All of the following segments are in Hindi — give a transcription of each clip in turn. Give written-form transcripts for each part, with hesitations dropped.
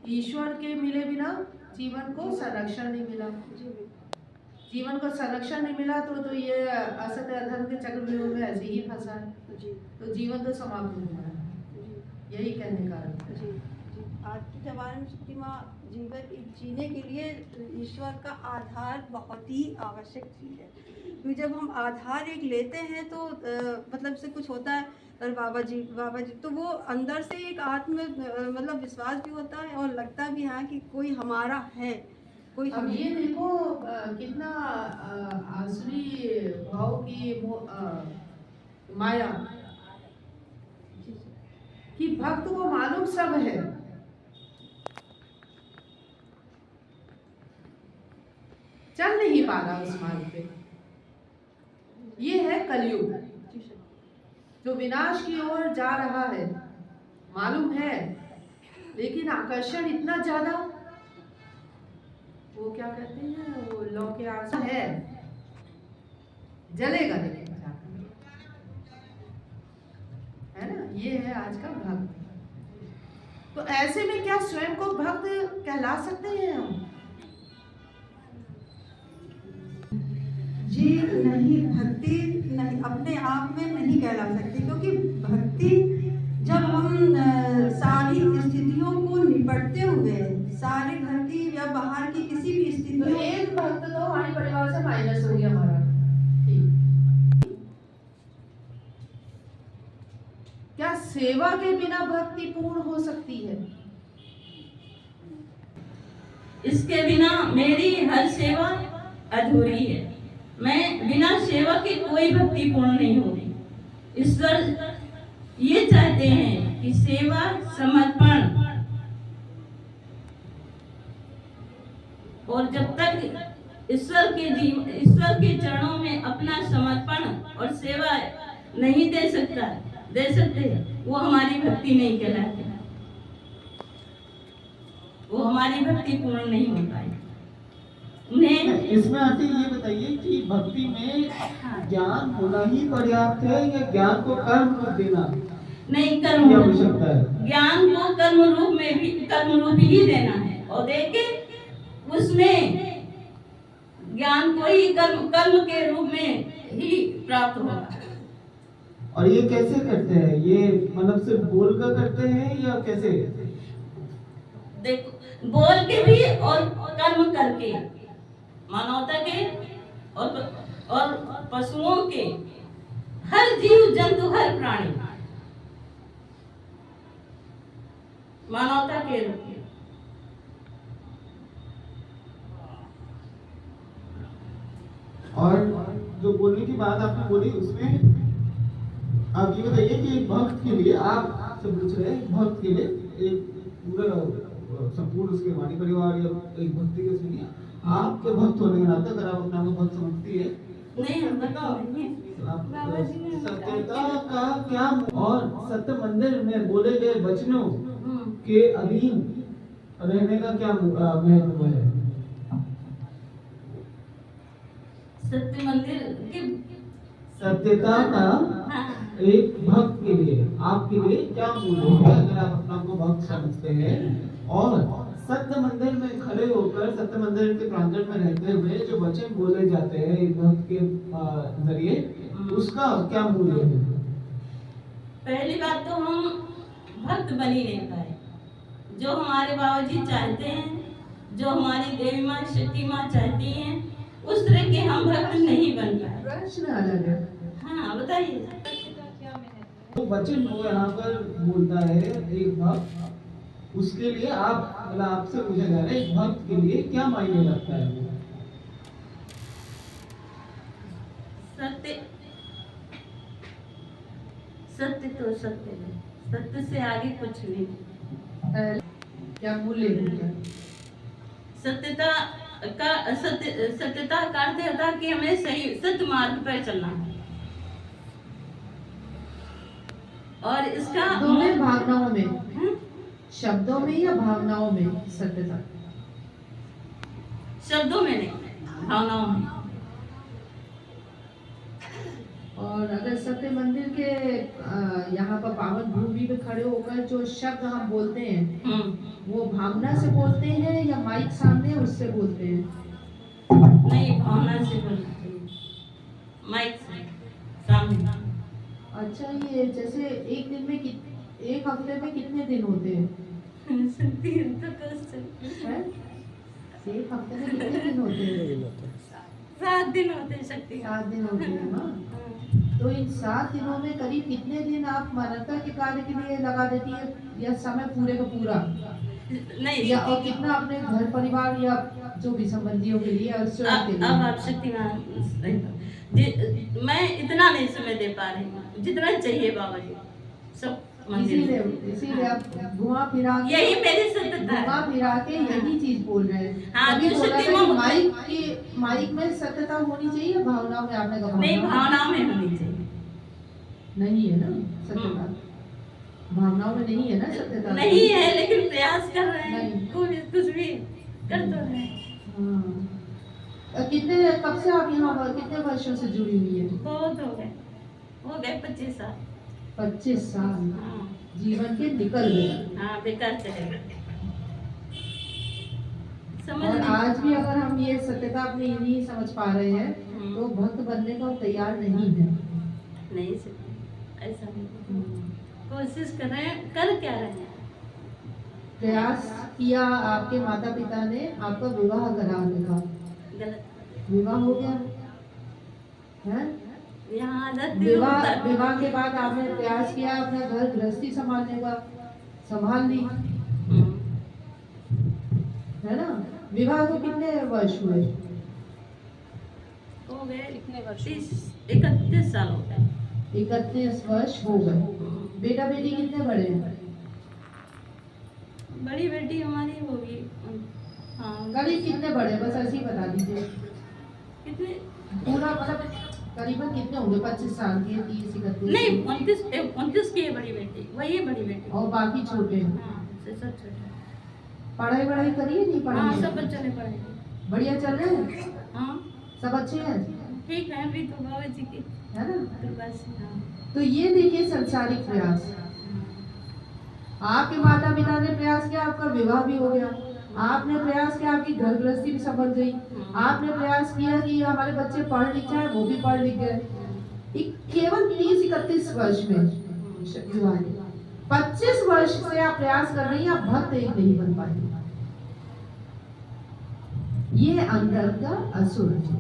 ईश्वर के मिले बिना जीवन को संरक्षण नहीं मिला। जीवन को संरक्षण नहीं मिला तो ये असत्य अधर्म के चक्रव्यूह में ऐसे ही फंसा है। तो जीवन तो समाप्त हो गया है। यही कहने का अर्थ है। जी जी। आज के ज़माने में शक्ति माँ जीवन जीने के लिए ईश्वर का आधार बहुत ही आवश्यक चीज़ है। क्योंकि जब हम आधार एक लेते हैं तो मतलब से कुछ होता है, और बाबा जी तो वो अंदर से एक आत्म मतलब विश्वास भी होता है और लगता भी है कि कोई हमारा है, कोई अब ये देखो कितना आसुरी भाव की माया कि भक्त को मालूम सब है, चल नहीं पा रहा उस मार्ग पे। ये है कलयुग जो विनाश की ओर जा रहा है, मालूम है, लेकिन आकर्षण इतना ज्यादा, वो क्या कहते हैं, वो लौ के आशा है, जलेगा लेकिन है ना। ये है आज का भक्त। तो ऐसे में क्या स्वयं को भक्त कहला सकते हैं हम? जी नहीं, भक्ति नहीं, अपने आप में नहीं कहला सकती। क्योंकि भक्ति जब हम सारी स्थितियों को निपटते हुए, सारे घर की या बाहर की किसी भी स्थिति, तो एक भक्त तो हमारे परिवार से माइनस हो गया हमारा। क्या सेवा के बिना भक्ति पूर्ण हो सकती है? इसके बिना मेरी हर सेवा अधूरी है। मैं बिना सेवा के कोई भक्ति पूर्ण नहीं होगी। ईश्वर ये चाहते हैं कि सेवा, समर्पण, और जब तक ईश्वर के चरणों में अपना समर्पण और सेवा नहीं दे सकते, वो हमारी भक्ति नहीं कहलाती, वो हमारी भक्ति पूर्ण नहीं हो पाई। उन्हें इसमें आते ये बताइए कि भक्ति में ज्ञान होना ही पर्याप्त है या ज्ञान को कर्म रूप देना? नहीं, कर्म आवश्यकता है। ज्ञान को कर्म रूप ही देना है, और देके उसमें ज्ञान को ही कर्म के रूप में ही प्राप्त होगा। और ये कैसे करते हैं? ये मतलब सिर्फ बोल कर करते हैं या कैसे? देखो, बोल के भी और कर्म करके, मानवता के और पशुओं के, हर जीव जंतु, हर प्राणी मानवता के रूप में। और जो बोलने की बात आपने बोली, उसमें आप ये बताइए कि एक भक्त के लिए, आप सब पूछ रहे हैं, भक्त के लिए एक पूरा संपूर्ण उसके वाणी परिवार या एक भक्ति के सुनिए, आपके भक्त होने के नाते अगर आप अपने भक्त समझती है, नहीं, सत्यता का क्या और सत्य मंदिर में बोले गए वचनों के अधीन रहने का क्या महत्व है? सत्य मंदिर की सत्यता का एक भक्त के लिए, आपके लिए क्या मूल्य है अगर आप अपना को भक्त समझते हैं? और सत्य मंदिर में खड़े होकर, सत्य मंदिर के प्रांगण में रहते हुए जो वचन बोले जाते हैं एक भक्त के जरिए, उसका क्या मूल्य है? पहली बात तो हम भक्त बन ही नहीं पाए। जो हमारे बाबा जी चाहते हैं, जो हमारी देवी माँ, शक्ति माँ चाहती हैं, उस तरह के हम भक्त नहीं बन पाए। प्रश्न अलग है। हाँ, बताइए। तो वचन वो यहाँ पर बोलता है एक भक्त, उसके लिए आप मतलब आपसे पूछा जा रहा है एक भक्त के लिए क्या मायने रखता है? सत्य तो सत्य है, सत्य से आगे कुछ नहीं। क्या मूल्य है? सत्यता का अर्थ होता कि हमें सही सत्य मार्ग पर चलना है, और इसका शब्दों में, भावनाओं में, शब्दों में या भावनाओं में सत्यता? शब्दों में नहीं, भावनाओं में। और अगर सत्य मंदिर के यहाँ पर पावन भूमि पे खड़े होकर जो शब्द हम बोलते हैं, वो भावना से बोलते हैं या माइक सामने उससे बोलते हैं? नहीं, भावना से बोलते हैं, माइक से सामने। अच्छा, ये जैसे एक दिन में एक हफ्ते में कितने दिन होते हैं? तीन तो कर सकते हैं? एक हफ्ते में कितने दिन होते हैं? 7 दिन होते हैं शक्ति। 7 दिन होते हैं ना। तो इन 7 दिनों में करीब कितने दिन आप मानवता के कार्य के लिए लगा देती है, या समय पूरे का पूरा? नहीं, या और कितना अपने घर परिवार या जो भी संबंधियों के लिए और स्वयं के अब लिए? आप शक्तिमान मैं इतना नहीं समय दे पा रही हूँ जितना चाहिए बाबा जी सब मंदिर। इसीलिए आप घुमा फिरा के यही मेरी सत्यता है। घुमा फिरा के यही चीज बोल रहे हैं। हाँ, कभी जो बोला था शक्तिमान कि माइक में सत्यता होनी चाहिए या भावनाओं में? आपने कहा नहीं, भावनाओं में होनी चाहिए। नहीं है ना सत्यता, भावनाओं में नहीं है ना सत्यता? नहीं है, लेकिन प्रयास कर रहे हैं, नहीं। कुछ भी कर तो रहे हैं। हाँ। कब से आप यहाँ कितने वर्षों से जुड़ी हुई है? बहुत हो गए 25 साल। 25 साल हाँ, जीवन के निकल गए। हाँ, बेकार चले गए। समझ और नहीं। आज भी अगर हम ये सत्यता अपनी नहीं समझ पा रहे हैं तो भक्त बनने को तैयार नहीं है। नहीं सकते, ऐसा नहीं। कोशिश कर रहे हैं, कर क्या रहे हैं? प्रयास किया, आपके माता पिता ने आपका विवाह करा दिया, गलत। विवाह हो गया है? यहाँ आदत भी होता है। विवाह के बाद आपने प्रयास किया अपना घर गृहस्थी संभालने का, संभाल ली है ना? विवाह को कितने वर्ष हुए? हो गए कितने वर्ष? 31 साल हो गए। 31 वर्ष हो गए। बेटा बेटी कितने बड़े हैं? बड़ी बेटी हमारी होगी, हाँ। करीब कितने बड़े, बस ऐसे ही बता दीजिए। कितने? पूरा मतलब करीबन कितने होंगे? 25 साल के, 30, 31? नहीं, 29 की है बड़ी बेटी, वही है बड़ी बेटी। और बाकी छोटे हैं? हाँ, से सब छोटे। पढ़ाई करिए, नहीं हाँ, पढ़ाई? सब बच्चों ने पढ़ाई। बढ़िया चल रहे हैं? हाँ, सब अच्छे हैं? ठीक है, अभी तो बाबा जी की है ना? कृपा से। हाँ, तो ये देखिए संसारिक प्रयास। आपके माता पिता ने प्रयास किया, आपका विवाह भी हो गया। आपने प्रयास किया, आपकी घर गृहस्थी भी संभल गई। आपने प्रयास किया कि हमारे बच्चे पढ़ लिख जाए, वो भी पढ़ लिख गए। केवल 30-31 वर्ष में विवाह के 25 वर्ष से आप प्रयास कर रही हैं, आप भक्त एक नहीं बन पाए। ये अंदर का असुर है,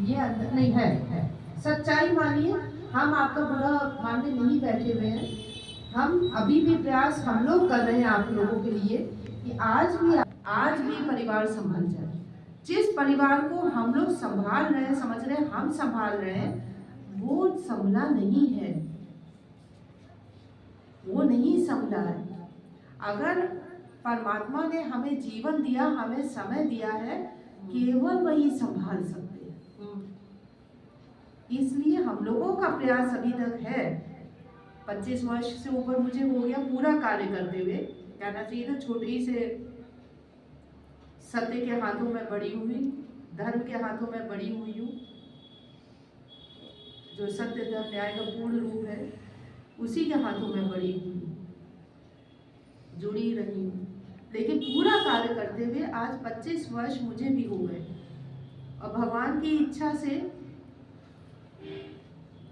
ये अंदर नहीं है। सच्चाई मानिए, हम आपका बुरा मानने नहीं बैठे हुए हैं। हम अभी भी प्रयास हम लोग कर रहे हैं आप लोगों के लिए कि आज भी परिवार संभल जाए। जिस परिवार को हम लोग संभाल रहे हैं, समझ रहे हैं हम संभाल रहे हैं, वो संभला नहीं है, वो नहीं संभला है। अगर परमात्मा ने हमें जीवन दिया, हमें समय दिया है, केवल वही संभाल सकते हैं। इसलिए हम लोगों का प्रयास अभी तक है। 25 वर्ष से ऊपर मुझे हो गया पूरा कार्य करते हुए, कहना चाहिए तो छोटी से सत्य के हाथों में बड़ी हुई, धर्म के हाथों में बड़ी हुई हूँ। जो सत्य धर्म न्याय का पूर्ण रूप है, उसी के हाथों में बड़ी हुई हूँ, जुड़ी रही हूँ। लेकिन पूरा कार्य करते हुए आज 25 वर्ष मुझे भी हो गए, और भगवान की इच्छा से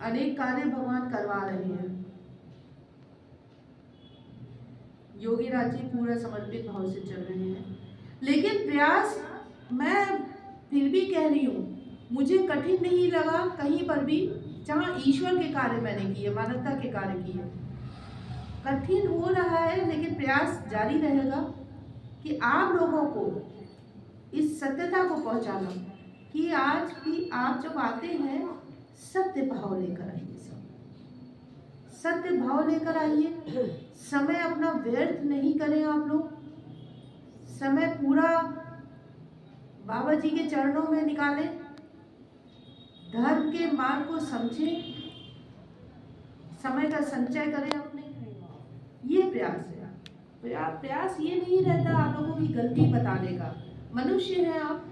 अनेक कार्य भगवान करवा रहे हैं। योगी राज जी पूरा समर्पित भाव से चल रहे हैं। लेकिन प्रयास मैं फिर भी कह रही हूँ, मुझे कठिन नहीं लगा कहीं पर भी जहाँ ईश्वर के कार्य मैंने किए, मानवता के कार्य किए। कठिन हो रहा है, लेकिन प्रयास जारी रहेगा कि आप लोगों को इस सत्यता को पहुंचाना कि आज भी आप जब आते हैं सत्य भाव लेकर आइए, सत्य भाव लेकर आइए। समय अपना व्यर्थ नहीं करें आप लोग, समय पूरा बाबा जी के चरणों में निकालें, धर्म के मार्ग को समझें, समय का संचय करें अपने। ये प्रयास है। प्रयास ये नहीं रहता आप लोगों की गलती बताने का। मनुष्य है आप,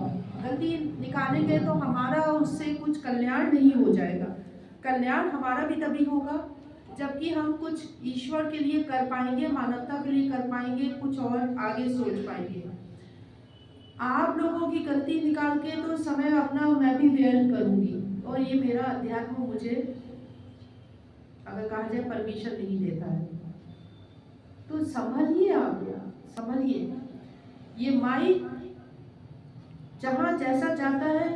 गलती निकालेंगे तो हमारा उससे कुछ कल्याण नहीं हो जाएगा। कल्याण हमारा भी तभी होगा जबकि हम कुछ ईश्वर के लिए कर पाएंगे, मानवता के लिए कर पाएंगे, कुछ और आगे सोच पाएंगे। आप लोगों की गलती निकाल के तो समय अपना मैं भी व्यर्थ करूंगी, और ये मेरा अध्यात्म मुझे अगर कहा जाए परमिशन नहीं देता है। तो संभलिए, आप संभलिए। ये माइक जहां जैसा चाहता है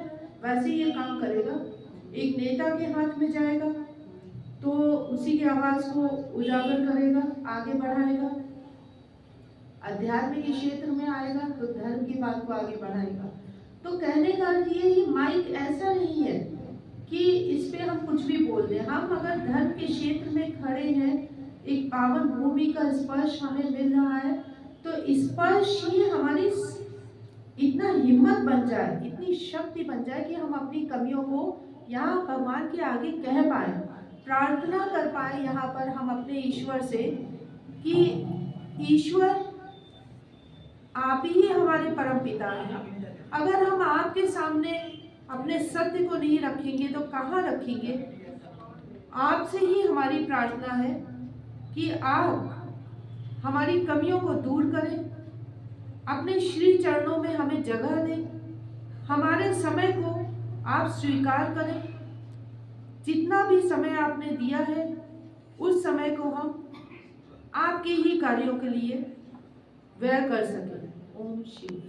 वैसे ये काम करेगा। एक नेता के हाथ में जाएगा तो उसी की आवाज को उजागर करेगा, आगे बढ़ाएगा। अध्यात्म के क्षेत्र में आएगा तो धर्म की बात को आगे बढ़ाएगा। तो कहने का अर्थ ये माइक ऐसा नहीं है कि इस पे हम कुछ भी बोल दें। हम अगर धर्म के क्षेत्र में खड़े हैं, एक पावन भूमि का स्पर्श हमें मिल रहा है, तो स्पर्श ही हमारी इतना हिम्मत बन जाए, इतनी शक्ति बन जाए कि हम अपनी कमियों को यहाँ भगवान के आगे कह पाए, प्रार्थना कर पाए यहाँ पर हम अपने ईश्वर से कि ईश्वर आप ही हमारे परम पिता हैं। अगर हम आपके सामने अपने सत्य को नहीं रखेंगे तो कहाँ रखेंगे? आपसे ही हमारी प्रार्थना है कि आप हमारी कमियों को दूर करें, अपने श्री चरणों में हमें जगह दें, हमारे समय को आप स्वीकार करें। जितना भी समय आपने दिया है उस समय को हम आपके ही कार्यों के लिए व्यय कर सकें। ओम शिव।